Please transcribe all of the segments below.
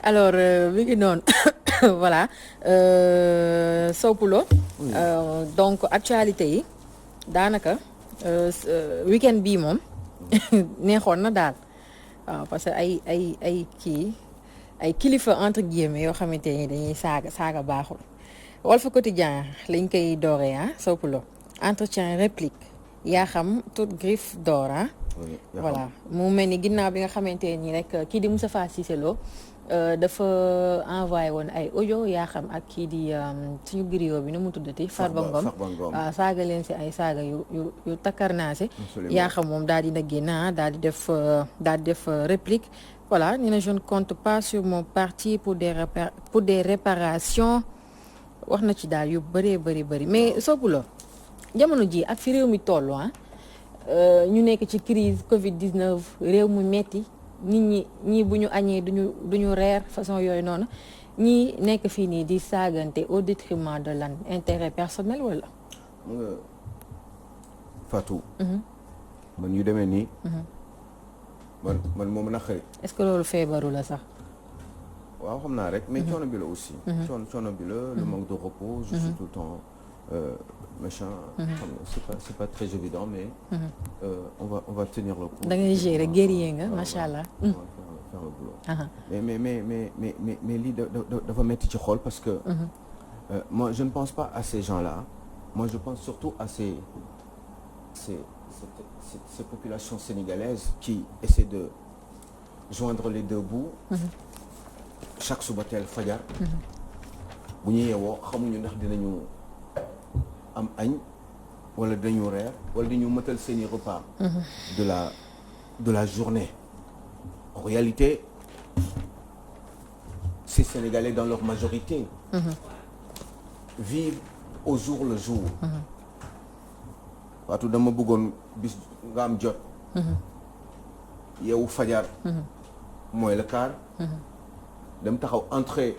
alors mi ngi noonu voilà Sow Poulo donc actualité yi daanaka week-end bii moom neexoon na daal waaw parce que ay kilifa entre guillemets yoo xamante ni dañuy saaga baaxul Walf Quotidien lañ koy dooree Sow Poulo entretien réplique yaa xam toute griffe d'or voilà mu mel ni ginnaaw bi nga xamante nii rek kii di Moustapha Cissé Lo dafa envoyé woon ay audio yaa xam ak kii di suñu griot bi nu mu tuddati Farba Ngom waaw saaga leen si ay saaga yu takkarnaase yaa xam moom daal dina génn daal di def réplique voilà ni na je ne compte pas sur mon parti pour des réparations wax na ci daal yu bëree bëri mais Sow Poulo jamono ji ak fi réew mi toll ñu nekk ci crise Covid 19 réew mu metti nit ñi bu ñu añee duñu reer façon yooyu noonu ñii nekk fii nii di saagante au détriment de lan intérêt personnel wala. mu nga Fatou. man yu demee nii. man moom naqari. est-ce que loolu feebaru la sax. waaw xam naa rek mais coono bi la aussi. coono bi la le manque de repos. je suis tout le temps machin. c'est pas très évident mais. on va tenir le coup. da ngay gérer guerrier nga macha allah. faire le boulot. mais lii dafa metti ci xol parce que. moi je ne pense pas à ces gens-là moi je pense surtout à ces populations sénégalaises qui essaient de joindre les deux bouts. chaque suba teel fajar. bu ñu yeewoo xamuñu ndax dinañu am añ wala dañu reer wala dañu mëtal seeni repas. de la journée. En réalité ces Sénégalais dans leur majorité. vivent au jour le jour. waatu dama bëggoon bis nga am jot. yeewu fajar. mooy le quart. dem taxaw entrée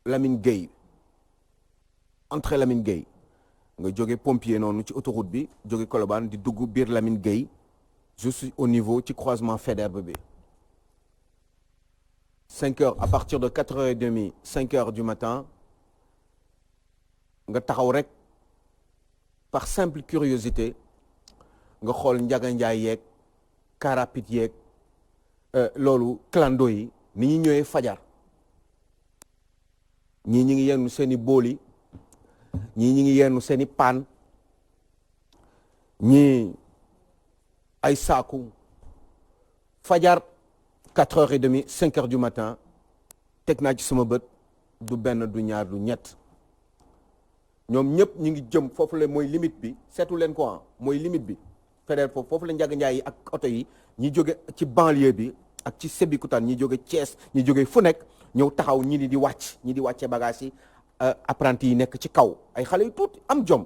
Lamine Gueye nga jóge pompier noonu ci autoroute bi jóge Colobane di dugg biir Lamine Gueye juste au niveau ci croisement Faidherbe bi 5 heures à partir de 4h30 5 heures du matin nga taxaw rek par simple curiosité nga xool Njaga Njaay yeeg car rapide yeeg loolu clando yi ni ñu ñëwee fajar ñii ñi ngi yennu seeni booli ñii ñi ngi yennu seeni paan ñii ay saaku fajar 4h30 5h du matin teg naa ci sama bët du benn du ñaar du ñett ñoom ñëpp ñu ngi jëm foofu la mooy limite bi seetu leen ko mooy limite bi fedeel foofu la Njaga Njaay yi ak oto yi ñi jóge ci banlieue bi ak ci Sébikotane ñi jóge Thiès ñi jóge fu nekk ñëw taxaw ñi di wàcce bagage yi apprenti yi nekk ci kaw ay xale yu tuuti am jom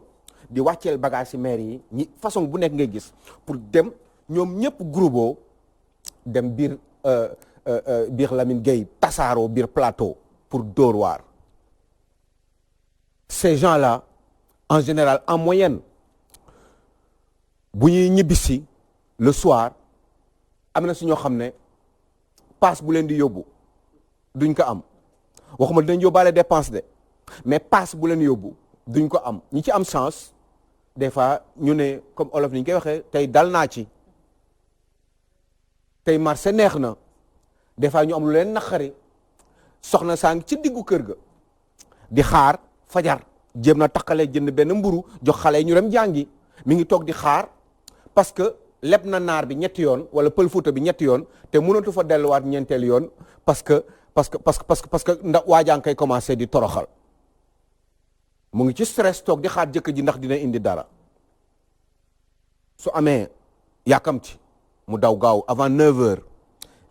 di wàcceel bagage yi maire yi ñi façon bu nekk ngay gis pour dem ñoom ñëpp groupe dem biir Lamine Gueye tasaaroo biir plateau pour dóor waar. Ces gens-là en général en moyenne bu ñuy ñibbisi le soir am na si ñoo xam ne passe bu leen di yóbbu duñ ko am waxuma dañ yóbbaale dépense de mais passe bu leen yóbbu duñ ko am ñi ci am chance des fois ñu ne comme olof ni ñu koy waxee tey dal naa ci tey marché neex na des fois ñu am lu leen naqari soxna saa ngi ci diggu kër ga di xaar fajar jéem na taqale jënd benn mburu jox xale yi ñu dem jàngi mi ngi toog di xaar parce que leb na naar bi ñetti yoon wala pël Fuuta bi ñetti yoon te mënatu fa delluwaat ñeenteel yoon parce que ndax waajaa ngi koy commencé di toroxal mu ngi ci stress toog di xaar jëkkër ji ndax dina indi dara su amee yàkkamti mu daw gaaw avant 9h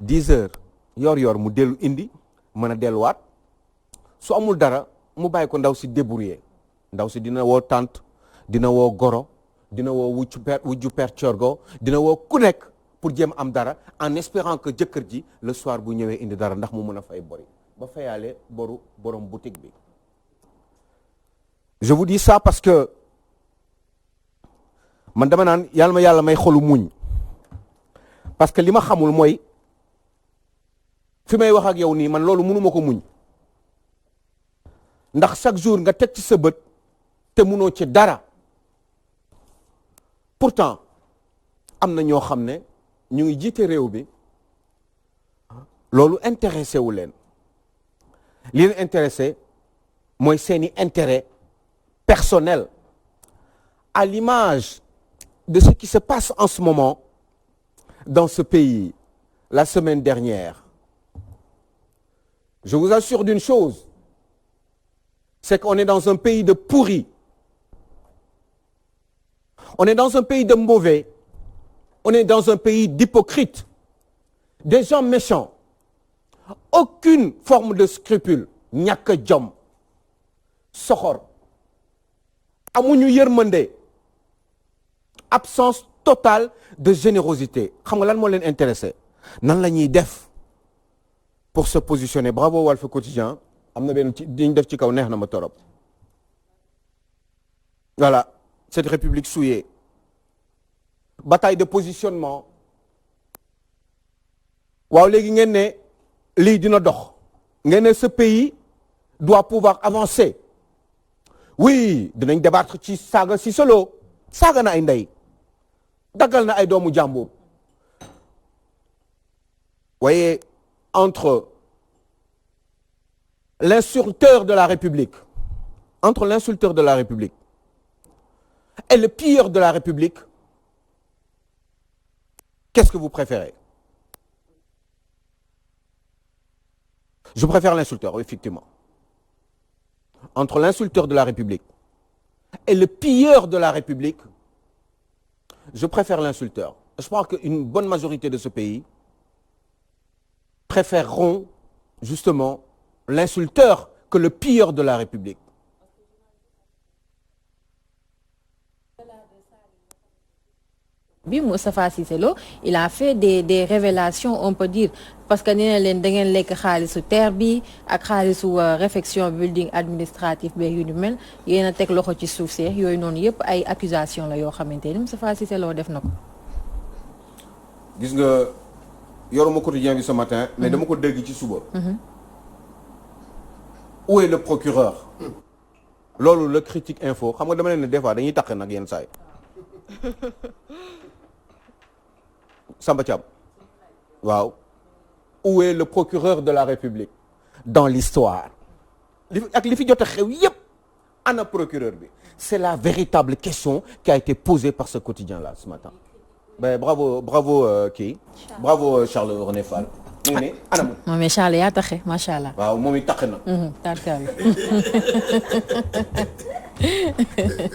10h yor mu dellu indi mën a delluwaat su amul dara mu bàyyi ko ndaw si débrouiller ndaw si dina woo tante dina woo goro dina woo wujju per corgo dina woo ku nekk pour jéem am dara en espérant que jëkkër ji le soir bu ñëwee indi dara ndax mu mën a fay bori ba fayaale borom boutique bi. je vous dis ça parce que man dama naan yàlla may xolu muñ parce que li ma xamul mooy fi may wax ak yow nii man loolu mënuma ko muñ ndax chaque jour nga teg ci sa bët te mënoo ci dara pourtant am na ñoo xam ne ñu ngi jiite réew bi loolu intéressé wu leen li leen intéressé mooy seeni intérêt personnel à l'image de ce qui se passe en ce moment dans ce pays la semaine dernière. Je vous assure d'une chose, c'est qu'on est dans un pays de pourris. On est dans un pays de mauvais. On est dans un pays d'hypocrites. Des gens méchants. Aucune forme de scrupule. ñàkk jom. soxor. amuñu yërmande. Absence totale de générosité. xam nga lan moo leen intéressé. nan la ñuy def pour se positionner bravo Walf Quotidien am na benn ci diñ def ci kaw neex na ma torop voilà cette république souillée bataille de positionnement waaw léegi ngeen ne lii dina dox ngeen ne ce pays doit pouvoir avancer oui dinañ débattre ci saaga si solo saaga na ay ndey daggal na ay doomu jàmbur voyez entre l'insulteur de la République et le pilleur de la République, qu'est-ce que vous préférez? Je préfère l'insulteur, effectivement. Entre l'insulteur de la République et le pilleur de la République, je préfère l'insulteur. Je crois qu'une bonne majorité de ce pays préféreront justement l'insulteur que le pilleur de la République. bi Moustapha Cissé Lo il a fait des révélations on peut dire parce que nee na leen da ngeen lekk xaalisu terre bi ak xaalisu réfection building administratif bi yu ni mel yéen a teg loxo ci suuf see yooyu noonu yëpp ay accusation la yoo xamante ni Moustapha Cissé Lo def na ko. gis nga yoruma quotidien bi ce matin mais dama ko dégg ci suba. où est le procureur. loolu la critique info xam nga dama leen ne des fois dañuy taq nag yenn saa yi. Samba Thiam waaw où est le procureur de la République dans l'histoire ak li fi jot a xew yépp ana procureur bi c'est la véritable question qui a été posée par ce quotidien-là ce matin ben bravo bravo Charles René Fall mu ngi ne ana moom mais Charles yaa taxe macha allah waaw moom it taq na tarkal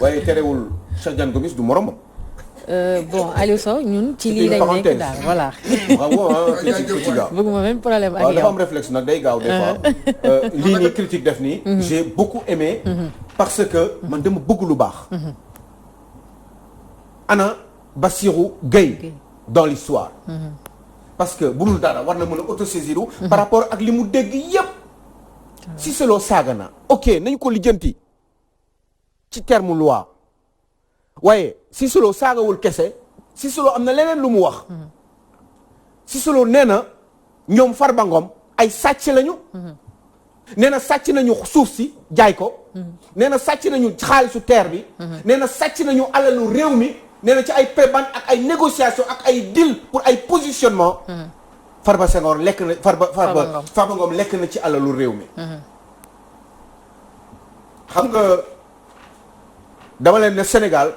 waaye terewul Cheikh Diane Gomis du moromam. Bon Aliou Sow ñun ci lii lañ nekk daal voilà. bravo critique gars. bëgguma même problème ak yow. waaw dafa am réflexe nag day gaaw des fois. lii nii critique def nii. j'ai beaucoup aimé. parce que man dama bëgg lu baax. ana Bassirou Gueye dans l'histoire. parce que bu dul dara war na mën a autosaisir par rapport ak li mu dégg yépp. Cissé Lo saaga na ok nañ ko lijjanti ci terme loi. waaye Cissé Lo saagawul kese Cissé Lo am na leneen lu mu wax Cissé Lo nee na ñoom Farba Ngom ay sàcc lañu nee na sàcc nañu suuf si jaay ko nee na sàcc nañu xaalisu terre bi nee na sàcc nañu alalu réew mi nee na ci ay préban ak ay négociation ak ay deal pour ay positionnement Farba Senghor lekk na Farba Ngom lekk na ci alalu réew mi xam nga dama leen ne Sénégal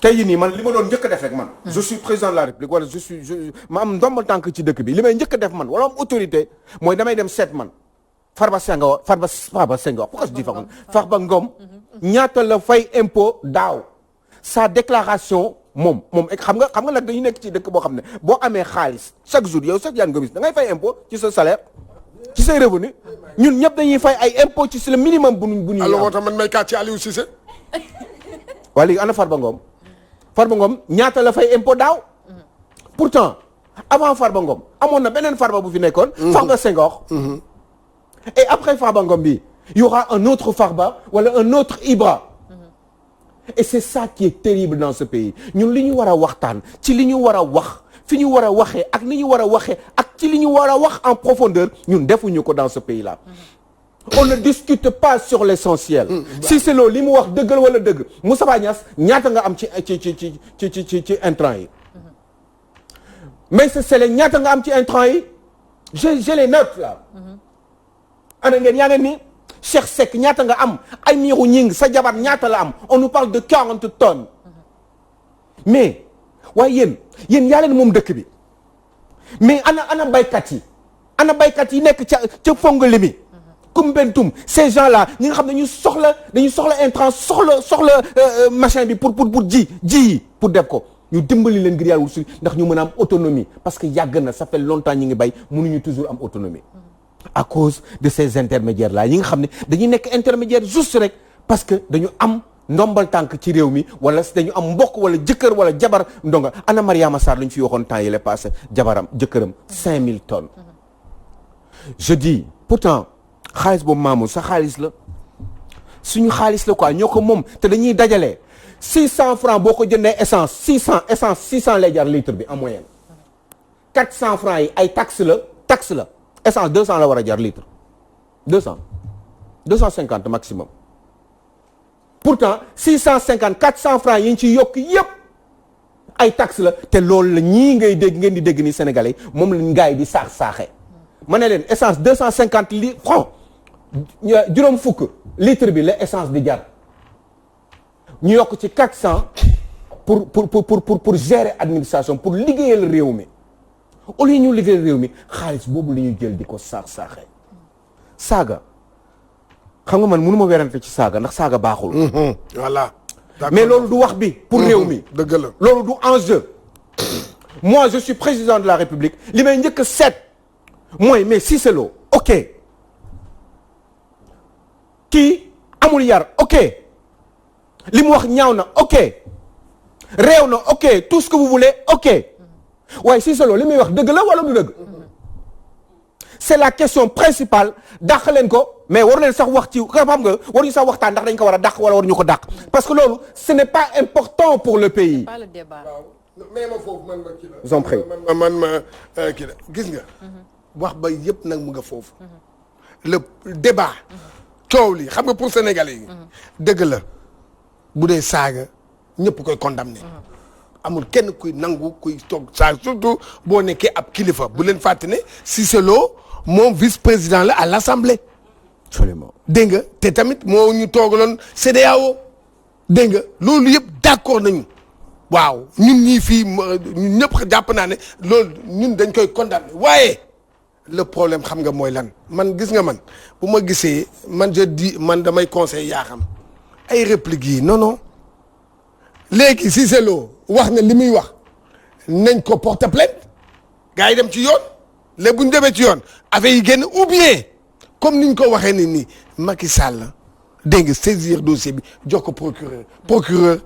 tey jii nii man li ma doon njëkk a def rek man. je suis président de la République wala ma am ndombal tànk ci dëkk bi li may njëkk a def man wala am autorité mooy damay dem seet man Farba Senghor pourquoi je dis Farba Ngom ñaata la fay impôt daaw sa déclaration moom xam nga nag dañu nekk ci dëkk boo xam ne boo amee xaalis chaque jour yow Cheikh Diane Gomis da ngay fay impôt ci sa salaire ci say revenu ñun ñëpp dañuy fay ay impôt ci le minimum bu ñuy alors moo tax man may kat ci Aliou Cissé. waa léegi ana Farba Ngom ñaata la fay impôt daaw pourtant avant Farba Ngom amoon na beneen Farba bu fi nekkoon Farba Senghor et après Farba Ngom bi y aura un autre Farba wala un autre Ibra et c'est ça qui est terrible dans ce pays ñun li ñu war a waxtaan ci li ñu war a wax fi ñu war a waxee ak ni ñu war a waxee ak ci li ñu war a wax en profondeur ñun defuñu ko dans ce pays-là. On ne discute pas sur l'essentiel. Cissé Lo li mu wax dëggal wala dëgg Moustapha Niasse ñaata nga am ci intrant yi. Maïssa Sélé ñaata nga am ci intrant yi j'ai les notes là. ana ngeen yaa ngeen ni Cheikh Seck ñaata nga am ay miiru ñing sa jabar ñaata la am on nous parle de 40 tonnes. mais waaye yéen yaa leen moom dëkk bi mais ana baykat yi nekk ca Fongoli mi. Koumpentoum ces gens là ñi nga xam ne dañu soxla intrant soxla machin bi pour ji pour def ko ñu dimbali leen ngir yàlla wut ndax ñu mën a am autonomie parce que yàgg na ça fait longtemps ñi ngi bay mënuñu toujours am autonomie à cause de ces intermédiaires là yi nga xam ne dañuy nekk intermédiaire juste rek parce que dañu am ndombal tànk ci réew mi wala dañu am mbokk wala jëkkër wala jabar ndonga ana Mariama Sarr lañ fi waxoon temps yi la passé jëkkëram 5000 tonnes je dis pourtant xaalis boobu maamul sa xaalis la suñu xaalis la quoi ñoo ko moom te dañuy dajale 600 francs boo ko jëndee essence 600 lay jar litre bi en moyenne 400 francs yi ay taxe la essence 200 la war a jar litre 250 maximum pourtant 650 400 francs yi ñu ci yokk yépp ay taxe la te loolu la ñii ngeen di dégg ni sénégalais moom lañ gars yi di saaxe ma ne leen essence 250 francs juróom fukk litre bi la essence di jar ñu yokk ci 400 pour gérer administration pour liggéeyal réew mi au lieu ñu liggéeyal réew mi xaalis boobu la ñuy jël di ko saaxee saaga xam nga man mënu ma werante ci saaga ndax saaga baaxul. voilà. mais loolu du wax bi pour réew mi. dëgg la loolu du enjeu. moi je suis président de la République li may njëkk a seet mooy mais Cissé Lo ok. kii amul yar ok li mu wax ñaaw na ok réew na ok tout ce que vous voulez ok waaye Cissé Lo li muy wax dëgg la wala du dëgg c'est la question principale dàq leen ko mais waru leen sax wax ci xam nga waruñu sax waxtaan ndax dañ ko war a dàq wala waruñu ko dàq parce que loolu ce n'est pas important pour le pays. pas le débat. mais ma foofu man ma kii la. j'en prie ma kii la gis nga. wax ba yëpp nag mu nga foofu. le débat. coow li xam nga pour sénégalais yi. dëgg la bu dee saaga ñëpp koy condamné. amul kenn kuy nangu kuy toog saaga surtout boo nekkee ab kilifa bu leen fàtte ne Cissé Lo moom vice-président la à l'Assemblée. absolument dégg nga te tamit moo ñu toogaloon CEDEAO dégg nga loolu yëpp d'accord nañu waaw ñun ñii fii ñun ñëpp jàpp naa ne loolu ñun dañ koy condamné waaye. le problème xam nga mooy lan man gis nga man bu ma gisee man je dis man damay conseil yaa xam ay répliques yi non léegi Cissé Lo wax na li muy wax nañ ko porter plainte gars yi dem ci yoon léegi bu ñu demee ci yoon affaire yi génn ou bien comme niñ ko waxee ni nii Macky Sall dégg nga saisir dossier bi jox ko procureur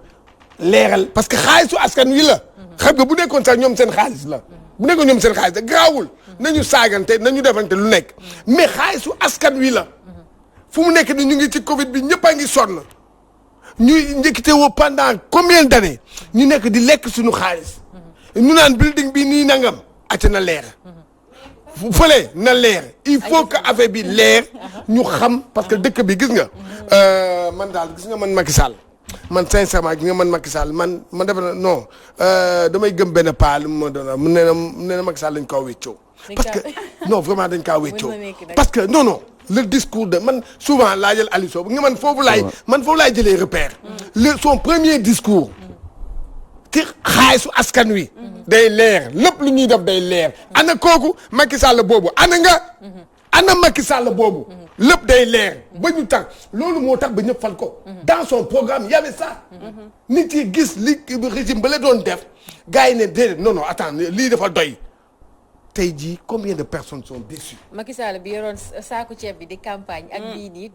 leeral parce que xaalisu askan wi la xam nga bu nekkoon sax ñoom seen xaalis la bu nekkoon ñoom seen xaalis la gaawul nañu saagante nañu defante lu nekk mais xaalisu askan wi la fu mu nekk ni ñu ngi ci Covid bi ñëpp a ngi sonn ñuy njëkkite woo pendant combien d'années ñu nekk di lekk suñu xaalis ñu naan building bi nii nangam acca na leer fële na leer il faut que affaire bi leer ñu xam parce que dëkk bi gis nga man daal gis nga man Macky Sall man sincèrement gis nga man Macky Sall man defe na non damay gëm benn paa lu ma doon mu nee na Macky Sall dañ koo wéccoo parce que non vraiment dañ kaa wéccoo parce que non le discours de man souvent laa jël Aliou Sow nga man foofu laay jëlee repère son premier discours ci xaalisu askan wi day leer lépp lu ñuy def day leer ana kooku Macky Sall boobu ana Macky Sall boobu lépp day leer ba ñu tax loolu moo tax ba ñëpp fal ko dans son programme y avait ça nit yi gis li régime ba la doon def gars yi ne déedéet non attends lii dafa doy tey jii combien de personnes sont déçues. Macky Sall bi yoroon saako ceeb bi di campagne ak bii nii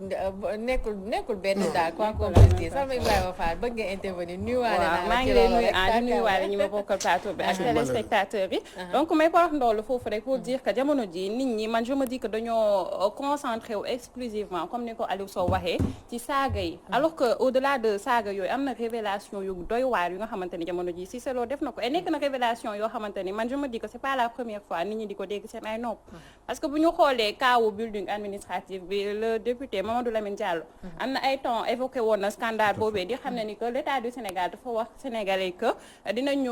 nekkul benn daal quoi qu'on puisse dire Salma Ibrahima Fall bëgg nga intervenir nuyuwaale naa maa ngi leen nuyu nuyuwaale ñi ma bokkal plateau bi ak téléspectateurs yi donc may parax ndoolu foofu rek pour dire que jamono ji nit ñi man je me dis que dañoo concentré wu exclusivement comme ni ko Aliou Sow waxee ci saaga yi alors que au delà de saaga yooyu am na révélation yu doy waar yu nga xamante ni jamono ji Cissé Lo def na ko et nekk na révélation yoo xamante ni man je me dis que c'est pas la première fois nit ñi di ko dégg seen ay nopp parce que bu ñu xoolee kaawu building administratif bi le député Mamadou Lamine Diallo am na ay temps évoqué woon na scandale boobee di xam ne ni que l'état du Sénégal dafa wax sénégalais que dinañu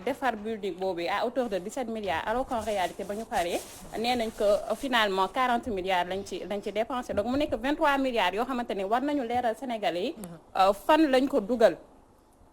defar building boobee à hauteur de 17 milliards alors qu'en réalité ba ñu paree nee nañ que finalement 40 milliards lañ ci dépensé donc mu nekk 23 milliards yoo xamante ni war nañu leeral sénégalais yi fan lañ ko dugal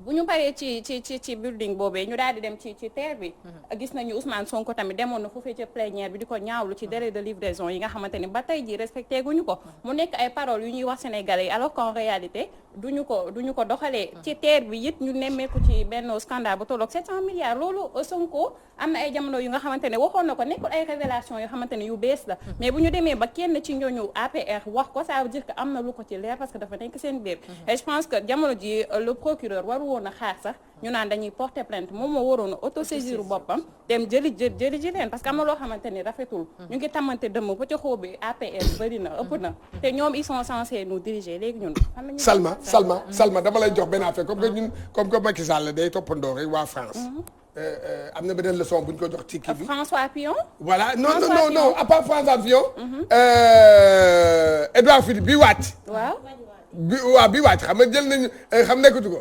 bu ñu paree ci building boobee ñu daal di dem ci terre bi gis nañu Ousmane Sonko tamit demoon na foofee ca plénière bi di ko ñaawlu ci délai de livraison yi nga xamante ni ba tey ji respecté guñu ko mu nekk ay paroles yu ñuy wax sénégalais yi alors qu'en réalité duñu ko doxalee ci terre bi it ñu nemmeeku ci benn scandale bu tolloog 700 milliards loolu Sonko am na ay jamono yu nga xamante ne waxoon na ko nekkul ay révélation yoo xamante ne yu bees la mais bu ñu demee ba kenn ci ñooñu APR wax ko ça veut dire que am na lu ko ci leer parce que dafa nekk seen biir et je pense que jamono ji le procureur waru woon a xaar sax ñu naan dañuy porter plainte moom moo waroon a autosaisir boppam dem jëli ji leen parce que am na loo xamante ni rafetul ñu ngi tamante dëmm ba ca xóo bi APR bëri na ëpp na te ñoom ils sont censés nous diriger léegi ñun Salma dama lay jox benn affaire comme que ñun comme que Macky Sall day toppandoo rek waa France am na beneen leçon bu ñu ko jox ci kii bi François Fillon voilà non à part François Fillon Edouard Philippe bi wàcc bi wàcc xam nga jël nañu xam nekkatu ko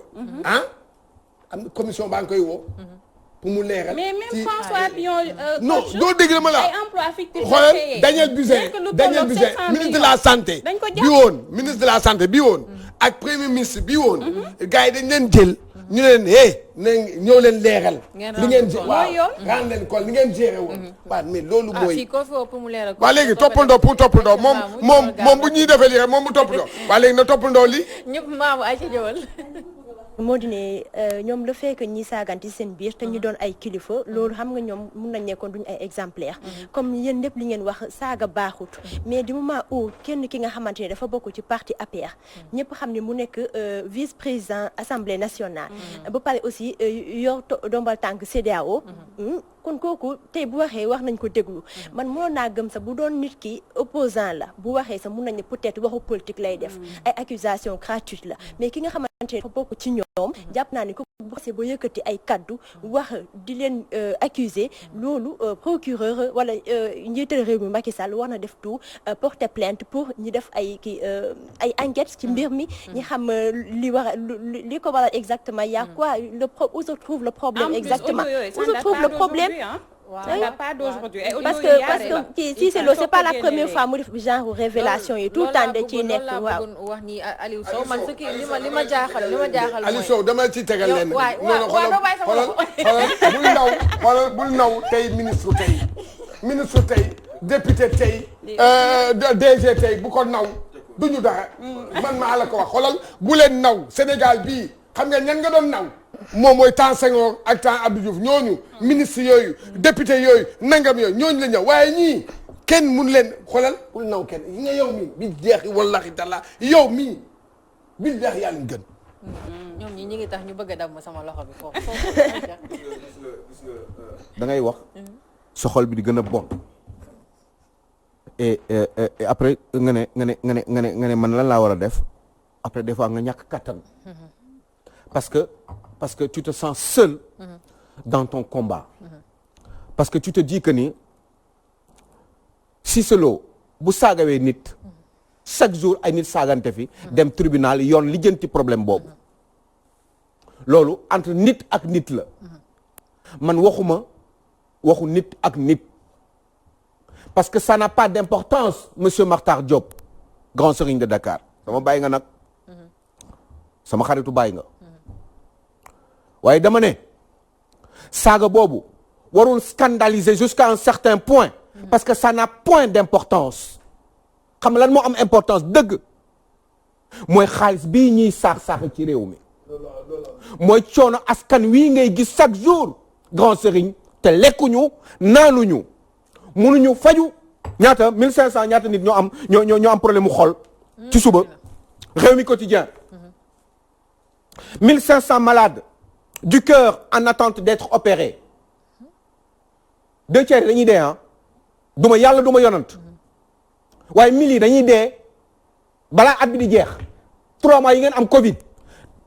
am na commission baa ngi koy woo pour mu leeral mais même François Fillon non doo dégg la ma la ay emploi fictif xoolal Daniel Buzyn ministre de la santé ministre de la santé bi woon ak premier ministre bi woon gars yi dañ leen jël ñu leen ñëw leen leeral li ngeen ren leen kon li ngeen géré woon waaw mais loolu mooy waaw léegi toppandoo pour toppandoo moom bu ñuy defee lii rek moom mu toppandoo waaw léegi na toppandoo li ñëpp maamu ay ci jëwal moo di ne ñoom le fait que ñi saaganti seen biir te ñu doon ay kilifa loolu xam nga ñoom mun nañ nekkoon duñu ay exemplaire comme yéen lépp li ngeen wax saaga baaxut mais du moment où kenn ki nga xamante ne dafa bokk ci parti APR ñëpp xam ne mu nekk vice président assemblée nationale ba pare aussi yor dombal tànk CEDEAO kon kooku tey bu waxee wax nañ ko déglu man mënoon naa gëm sax bu doon nit ki opposant la bu waxee sax mun nañ ne peut-être waxu politique lay def ay accusation gratuite la mais ki nga xamante ne dafa bokk ci ñoom jàpp naa ne ko bu xasee ba yëkkati ay kaddu wax di leen accuser loolu procureur wala njiital réew mi Macky Sall war na def tout porter plainte pour ñi def ay ay enquêtes ci mbir mi ñi xam li ko waral exactement y a quoi où se trouve le problème exactement où se trouve le problème pas d'aujourd'hui parce que si c'est pas la première fois mu def genre révélation yi tout le temps da ciy nekk waaw wax ni Aliou Sow man ce qui li ma jaaxal Aliou Sow dama ci tegal leen xoolal bul naw tey ministre tey député tey DG tey bu ko naw duñu dara man maa la ko wax xoolal bu leen naw Sénégal bii xam nga ñan nga doon naw moom mooy temps Senghor ak temps Abdou Diouf ñooñu ministre yooyu député yooyu nangam yooyu ñooñu la ñëw waaye ñii kenn mun leen xoolal bul naw kenn yi nga yow mii bi jeex wallahi taala yow mii bi jeex yaa leen gën ñoom ñi ngi tax ñu bëgg a dab ma sama loxo bi foofu da ngay wax sa xol bi di gën a bon et après nga ne man lan laa war a def après des fois nga ñàkk kattan parce que tu te sens seul dans ton combat parce que tu te dis que ni Cissé Lo bu saagawee nit chaque jour ay nit saagante fi dem tribunal yoon lijjanti problème boobu loolu entre nit ak nit la man waxuma waxu nit ak nit parce que ça n'a pas d'importance monsieur Makhtar Diop grand serigne de Dakar sama bàyyi nga nag sama xaritu bàyyi nga waaye dama ne saaga boobu warul scandaliser jusqu'à un certain point parce que ça n'a point d'importance xam lan moo am importance dëgg mooy xaalis bii ñuy saax-saax ci réew mi mooy coono askan wii ngay gis chaque jour grand serigne te lekkuñu naanuñu mënuñu faju ñaata 1500 ñaata nit ñoo am problème mu xol ci suba réew mi quotidien 1500 malades du cœur en attente d'être opérés 2 tiers dañuy dee duma yàlla duma yonant waaye 1000 yi dañuy dee balaa at bi di jeex 3 mois yi ngeen am Covid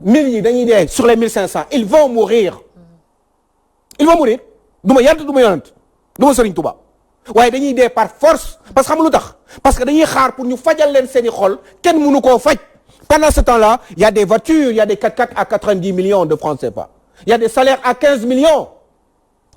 1000 yi dañuy dee sur les 1500 ils vont mourir duma yàlla duma yonant du ma Serigne Touba waaye dañuy dee par force parce que xam lu tax parce que dañuy xaar pour ñu fajal leen seeni xol kenn mënu koo faj. Pendant ce temps-là, il y a des voitures, il y a des 4x4 à 90 millions de francs CFA. Il y a des salaires à 15 millions.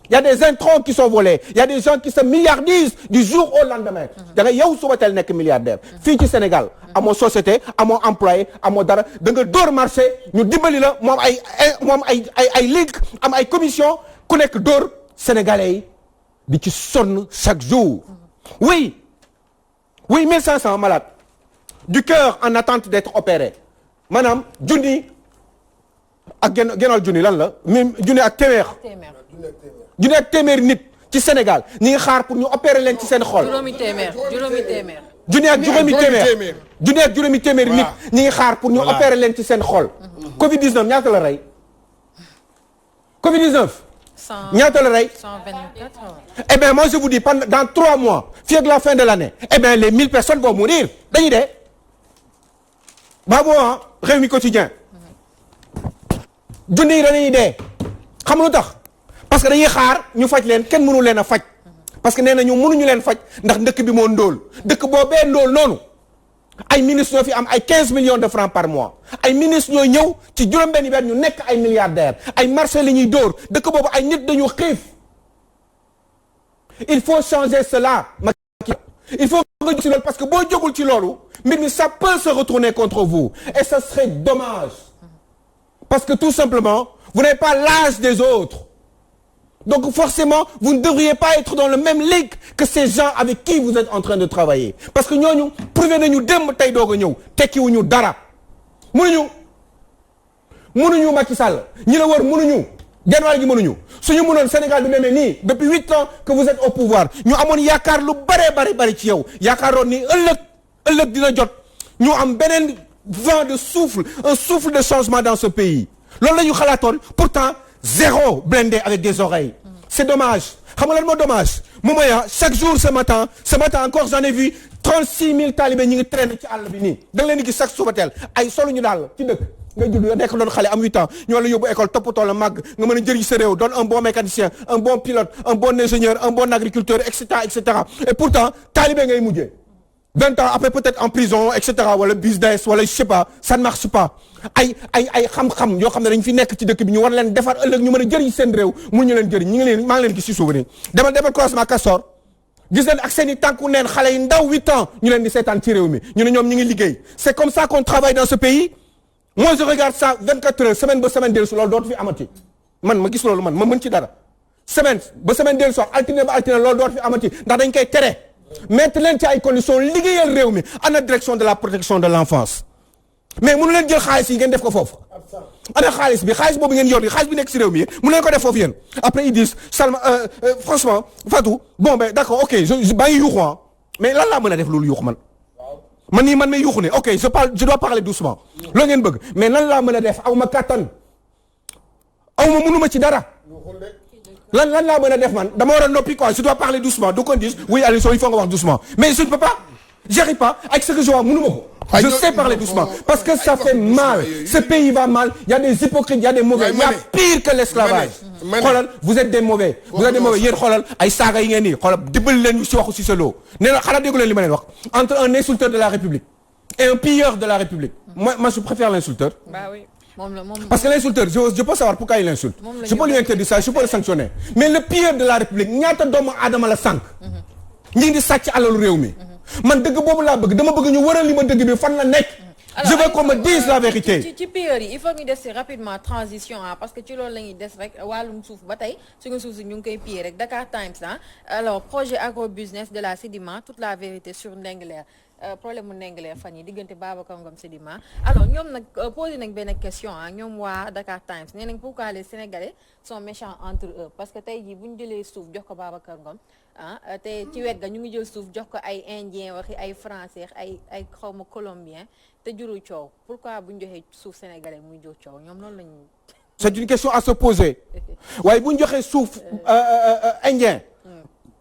Il y a des introns qui sont volés. Il y a des gens qui se milliardisent du jour au lendemain. Da nga yow suba teel nekk milliardaire. Fii ci Sénégal amoo société amoo employé amoo dara da nga dóor marché ñu dimbali la moom ay ligue am ay commission ku nekk dóor sénégalais yi di ci sonn chaque jour. Oui 1500 malades. Du cœur en attente d'être opéré maanaam junni ak genn junni lan la junni ak téeméer junni ak téeméer nit ci Sénégal ñi ngi xaar pour ñu opérer leen ci seen xol. juróomi téeméer junni ak juróomi téeméer junni ak juróomi téeméer nit ñi ngi xaar pour ñu opérer leen ci seen xol. Covid 19 ñaata la rey Covid 19. ñaata la rey. 124. Eh bien moi je vous dis dans 3 mois fii ak la fin de l'année eh bien les 1000 personnes vont mourir dañuy dee. Babo ah Rewmi Quotidien junni yi dañuy dee xam lu tax parce que dañuy xaar ñu faj leen kenn mënu leen a faj parce que nee na ñu mënuñu leen faj ndax dëkk bi moo ndóol dëkk boobee ndóol noonu ay ministres ñoo fi am ay 15 millions de francs par mois ay ministres ñoo ñëw ci juróom-benni weer ñu nekk ay milliardaires ay marché li ñuy dóor dëkk boobu ay nit dañu xiif il faut changer cela il faut nga jóg ci loolu parce que boo jógul ci loolu mbir mi ça peut se retourner contre vous et ça serait dommage parce que tout simplement vous n'avez pas l'âge des autres donc forcément vous ne devriez pas être dans le même ligue que ces gens avec qui vous êtes en train de travailler parce que ñooñu prouvé nañu démb tey doog a ñëw tekkiwuñu dara mënuñu Macky Sall ñi la wër mënuñu genn wàll gi mënuñu suñu mënoon Sénégal du demee nii depuis 8 ans que vous êtes au pouvoir ñu amoon yaakaar lu bari ci yow yaakaaroon ni ëllëg dina jot ñu am beneen vent de souffle un souffle de changement dans ce pays loolu la ñu xalaatoon pourtant zéro blindé avec des oreilles c'est dommage xam nga lan moo dommage moom mooy chaque jour ce matin encore j'en ai vu 36 000 talibés ñi ngi traîner ci àll bi nii da nga leen di gis chaque suba teel ay solu ñu daal ci dëkk nga judd nekk doon xale am 8 ans ñoo la yóbbu école toppatoo la màgg nga mën a jëriñ sa réew doon un bon mécanicien un bon pilote un bon ingénieur un bon agriculteur etc et pourtant talibé ngay mujjee 20 ans après peut-être en prison etc wala business wala je sais pas ça ne marche pas ay xam-xam yoo xam ne dañ fi nekk ci dëkk bi ñu war leen defar ëllëg ñu mën a jëriñ seen réew mun ñu leen jëriñ ñi ngi leen maa ngi leen gis ci souvenir demal croisement Castor gis leen ak seen i tànku neen xale yi ndaw 8 ans ñu leen di seetaan ci réew mi ñu ne ñoom ñi ngi liggéey c'est comme ça qu'on travaille dans ce pays moi je regarde ça 24 heures semaine ba semaine dellu si loolu dootu fi amati man ma gis loolu man ma mën ci dara semaine ba semaine dellu si altine ba altine loolu dootu fi amati ndax dañ koy tere mettre leen ci ay conditions liggéeyal réew mi ana direction de la protection de l'enfance mais mënu leen jël xaalis yi ngeen def ko foofu ana xaalis boobu ngeen yor xaalis bi nekk ci réew mi mënu leen ko def foofu yéen après ils disent Salma franchement Fatou bon ben d'accord ok je baa ngi yuuxu mais lan laa mën a def loolu yuuxu man nii man may yuuxu ne ok je dois parler doucement loolu ngeen bëgg mais lan laa mën a def aw ma kattan aw ma mënuma ci dara lan laa mën a def man dama war a noppi quoi je dois parler doucement donc on dit oui allez il faut nga wax doucement mais je ne peux pas j'arrive pas avec ce que je vois mënuma ko je sais parler doucement parce que ça fait mal ce pays va mal il y a des hypocrites il y a des mauvais il y a pire que l'esclavage xoolal vous êtes des mauvais yéen xoolal ay saaga yi ngeen nii xoolal dimbali leen ñu si waxu si sa loo nee na xanaa déggu leen li ma leen wax entre un insulteur de la République et un pilleur de la République moi je préfère l'insulteur parce que l'insulteur je peux savoir pourquoi il insulte je peux lui interdire ça je peux le sanctionner mais le pilleur de la République ñaata doomu aadama la sànq ñi ngi sàcc alalu réew mi man dëgg boobu laa bëgg dama bëgg ñu waral li ma dëgg bi fan la nekk je veux qu'on me dise la vérité ci pire yi il faut ñu des si rapidement transition parce que ci loolu la ñuy des rek wàllum suuf ba tey suñu suuf si ñu ngi koy pire rek Dakar Times alors projet agrobusiness de la Sedima toute la vérité sur Ndingler problème mu Ndingler fan yi diggante Babacar Ngom Sedima alors ñoom nag posé nañ benn question ñoom waa Dakar Times nee nañ pourquoi les Sénégalais sont méchants entre eux parce que tey jii bu ñu jëlee suuf jox ko Babacar Ngom te ci wet ga ñu ngi jël suuf jox ko ay indien waxi ay français ay xawma colombien te juru coow pourquoi bu ñu joxee suuf sénégalais muy jur coow ñoom loolu lañu c'est une question à se poser waaye bu ñu joxee suuf indien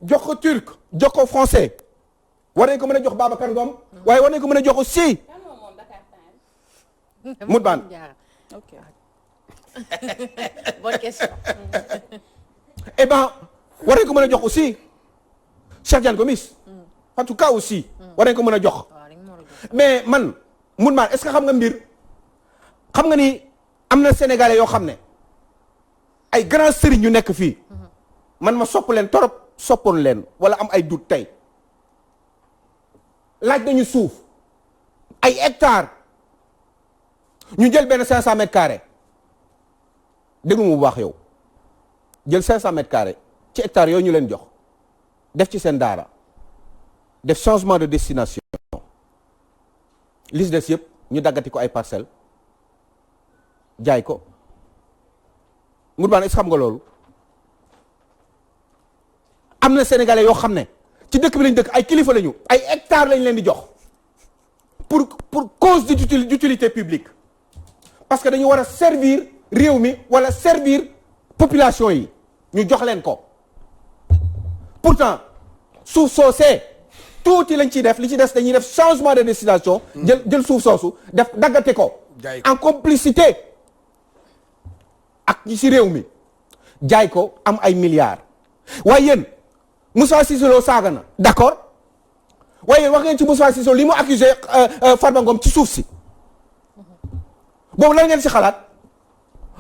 jox ko turc jox ko français war nañ ko mën a jox Babacar Ngom waaye war nañ ko mën a jox aussi Moutbane bonne question eh ben war nañ ko mën a jox aussi Cheikh Tidiane Gomis en tout cas aussi war nañ ko mën a jox mais man mun maan est-ce que xam nga mbir xam nga ni am na sénégalais yoo xam ne ay grand sëriñ yu nekk fii man ma sopp leen torop soppoon leen wala am ay doute tey laaj nañu suuf ay hectares ñu jël benn 500 mètres carrés dégg mu bu baax yow jël 500 mètres carrés ci hectares yooyu ñu leen jox def ci seen daara def changement de destination li ci des yëpp ñu daggati ko ay parcelles jaay ko ngur baan est-ce que xam nga loolu am na sénégalais yoo xam ne ci dëkk bi lañ dëkk ay kilifa lañu ay hectares lañ leen di jox pour cause d'utilité publique parce que dañu war a servir réew mi wala servir population yi ñu jox leen ko pourtant suuf soosee tuuti lañ ciy def li ci des dañuy def changement de destination jël suuf soosu def daggate ko en complicité ak ñi ci réew mi jaay ko am ay milliards waaye yéen Moussa Cissé Lo saaga na d'accord waaye yéen wax ngeen ci Moussa Cissé Lo li mu accusé Farba Ngom ci suuf si boobu lan ngeen ci xalaat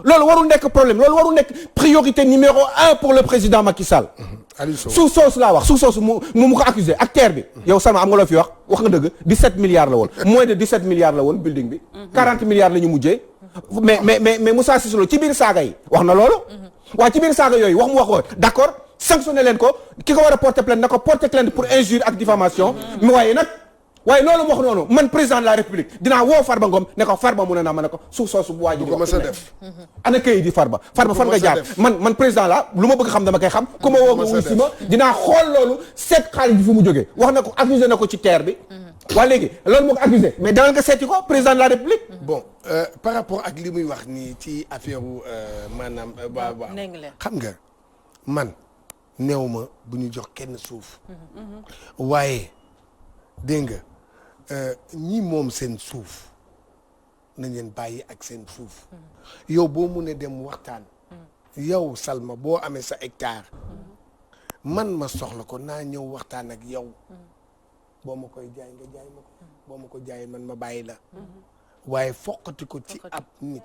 loolu warul nekk problème loolu warul nekk priorité numéro 1 pour le président Macky Sall. suuf soosu laa wax suuf soosu mu ko accusé ak terre bi. yow Salma am nga loo fi wax nga dëgg 17 milliards la woon. moins de 17 milliards la woon building bi. 40 milliards la ñu mujjee. mais Moussa Cissé Lo ci biir saaga yi wax na loolu. waaye ci biir saaga yooyu wax mu waxoo d'accord sanctionné leen ko ki ko war a porter plainte na ko porter plainte pour injure ak diffamation. mais waaye loolu mu wax noonu man président de la république dinaa woo Farba Ngom ne ko Farba mu ne naa ma ne ko suuf soosu bu waaj. du ko mës a def. ana kayit di Farba fan nga jaar man président la lu ma bëgg xam dama koy xam. ku ma woo nga wuy si ma dinaa xool loolu seet xaalis bi fu mu jógee wax na ko accusé na ko ci terre bi. waa léegi loolu moo ko accusé mais danañ ko seeti ko président de la république. bon par rapport ak li muy wax nii ci affaire maanaam. waaw xam nga man néew ma bu ñu jox kenn suuf. waaye dégg nga. ñi moom seen suuf nañ leen bàyyi ak seen suuf yow boo mun a dem waxtaan yow Salma boo amee sa hectare man ma soxla ko naa ñëw waxtaan ak yow boo ma koy jaay nga jaay ma ko boo ma ko jaay man ma bàyyi la waaye foqati ko ci ab nit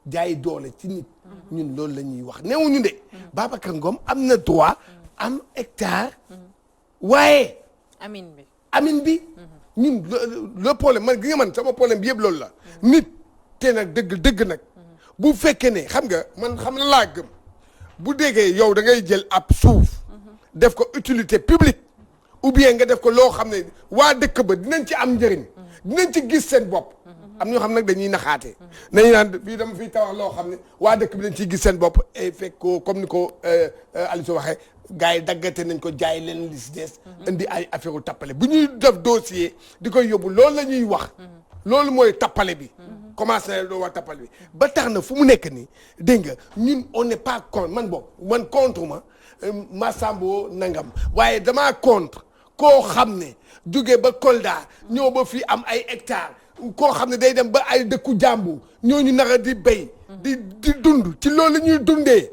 jaay doole ci nit ñun loolu la ñuy wax newuñu de Babacar Ngom am na droit am hectare waaye amin bi ñun le problème man gi nga man sama problème bi yëpp loolu la nit te nag dëgg nag bu fekkee ne xam nga man xam na laa gëm bu déggee yow da ngay jël ab suuf def ko utilité publique ou bien nga def ko loo xam ne waa dëkk ba dinañ ci am njëriñ dinañ ci gis seen bopp am ñoo xam nag dañuy naxaate nañu naan fii dama fiy tawax loo xam ne waa dëkk bi dañ ciy gis seen bopp et fekk ko comme ni ko Aliou Sow waxee gars yi daggate nañ ko jaay leen li si des indi ay affaire u tappale bu ñuy def dossier di koy yóbbu loolu la ñuy wax loolu mooy tappale bi commencé na doo wax tappale bi ba tax na fu mu nekk nii dégg nga ñun on n'est pas contre man contre ma Massambo nangam waaye damaa contre koo xam ne jóge ba Kolda ñëw ba fii am ay hectares koo xam ne day dem ba ay dëkku jàmbu ñooñu naka di béy di dund ci loolu la ñuy dundee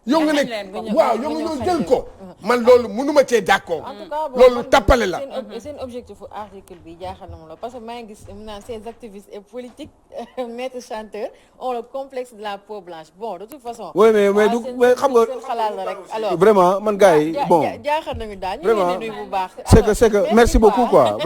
yow nga nekk waaw yow nga ñëw jël ko man loolu mënuma cee jàkkoo loolu tappale la seen objectif article bi jaaxal na ma la parce que maa ngi gis naan ces activistes et politiques maîtres chanteurs ont le complexe de la peau blanche bon de toute façon oui mais xam nga seen xalaat la rek alors vraiment man gars yi bon jaaxal nañu daal ñu vraiment ngi leen di nuyu bu baax c'est que merci beaucoup quoi